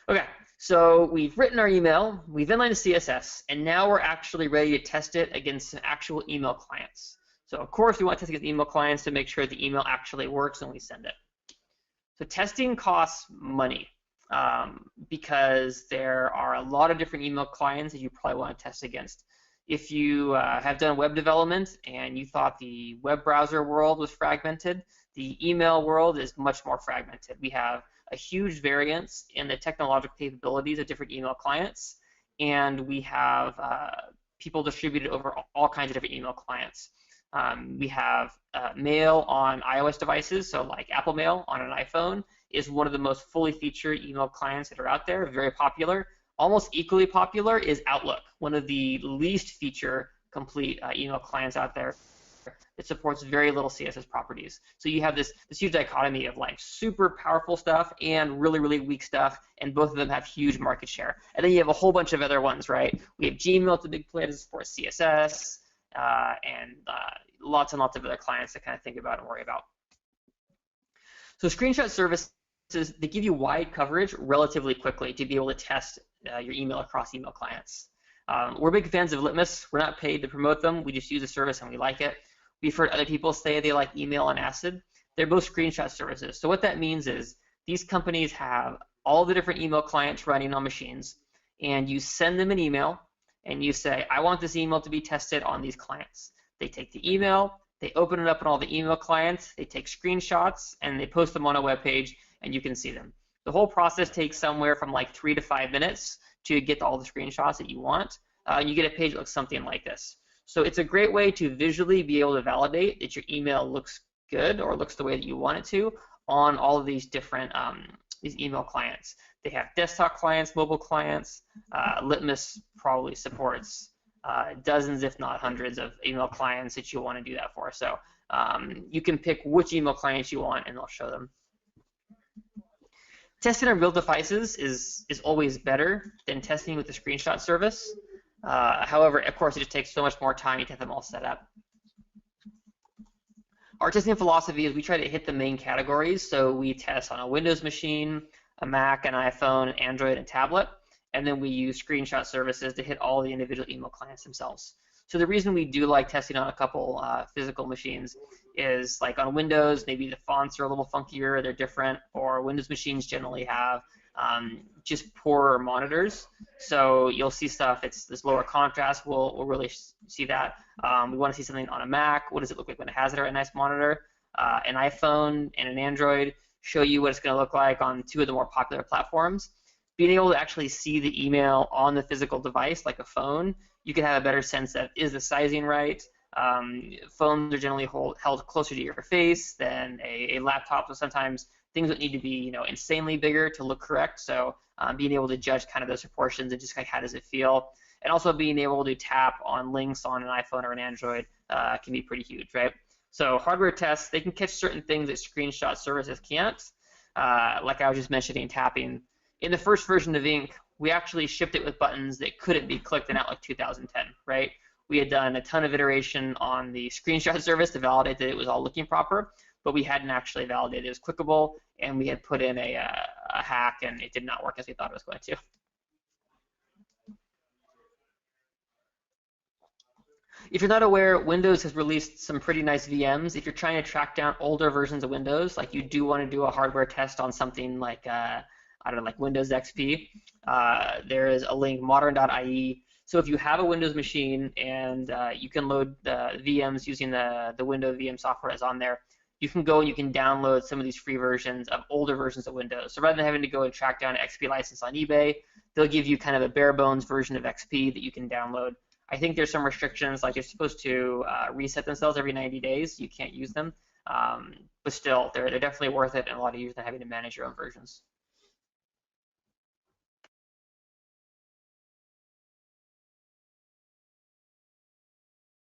Okay, so we've written our email, we've inlined the CSS, and now we're actually ready to test it against some actual email clients. So of course we want to test against email clients to make sure the email actually works when we send it. So testing costs money because there are a lot of different email clients that you probably want to test against. If you have done web development and you thought the web browser world was fragmented, the email world is much more fragmented. We have a huge variance in the technological capabilities of different email clients, and we have people distributed over all kinds of different email clients. We have Mail on iOS devices, so like Apple Mail on an iPhone is one of the most fully featured email clients that are out there, very popular. Almost equally popular is Outlook, one of the least feature complete email clients out there. It supports very little CSS properties. So you have this huge dichotomy of like super powerful stuff and really, really weak stuff, and both of them have huge market share. And then you have a whole bunch of other ones, right? We have Gmail, it's a big player that supports CSS, and lots and lots of other clients to kind of think about and worry about. So screenshot services, they give you wide coverage relatively quickly to be able to test your email across email clients. We're big fans of Litmus. We're not paid to promote them. We just use the service and we like it. We've heard other people say they like email and Acid. They're both screenshot services. So what that means is these companies have all the different email clients running on machines, and you send them an email, and you say, I want this email to be tested on these clients. They take the email, they open it up on all the email clients, they take screenshots, and they post them on a web page, and you can see them. The whole process takes somewhere from like 3 to 5 minutes to get all the screenshots that you want, and you get a page that looks something like this. So it's a great way to visually be able to validate that your email looks good or looks the way that you want it to on all of these different these email clients. They have desktop clients, mobile clients. Litmus probably supports dozens, if not hundreds, of email clients that you want to do that for. So you can pick which email clients you want, and they'll show them. Testing on real devices is always better than testing with the screenshot service. However, of course, it just takes so much more time to get them all set up. Our testing philosophy is we try to hit the main categories. So we test on a Windows machine, a Mac, an iPhone, an Android, and tablet. And then we use screenshot services to hit all the individual email clients themselves. So the reason we do like testing on a couple physical machines is like on Windows, maybe the fonts are a little funkier, they're different, or Windows machines generally have just poorer monitors. So you'll see stuff, it's this lower contrast, we'll really see that. We want to see something on a Mac, what does it look like when it has it, a nice monitor? An iPhone and an Android show you what it's going to look like on two of the more popular platforms. Being able to actually see the email on the physical device, like a phone, you can have a better sense of, is the sizing right? Phones are generally held closer to your face than a laptop, so sometimes things don't need to be, insanely bigger to look correct. So being able to judge kind of those proportions and just like how does it feel, and also being able to tap on links on an iPhone or an Android can be pretty huge, right? So hardware tests, they can catch certain things that screenshot services can't. Like I was just mentioning, tapping. In the first version of Ink, we actually shipped it with buttons that couldn't be clicked in Outlook 2010, right? We had done a ton of iteration on the screenshot service to validate that it was all looking proper, but we hadn't actually validated it was clickable, and we had put in a hack, and it did not work as we thought it was going to. If you're not aware, Windows has released some pretty nice VMs. If you're trying to track down older versions of Windows, like you do want to do a hardware test on something like I don't know, like Windows XP, there is a link, modern.ie. So if you have a Windows machine and you can load the VMs using the Windows VM software that's on there, you can go and you can download some of these free versions of older versions of Windows. So rather than having to go and track down an XP license on eBay, they'll give you kind of a bare bones version of XP that you can download. I think there's some restrictions, like they're supposed to reset themselves every 90 days. You can't use them. But still, they're definitely worth it and a lot easier than having to manage your own versions.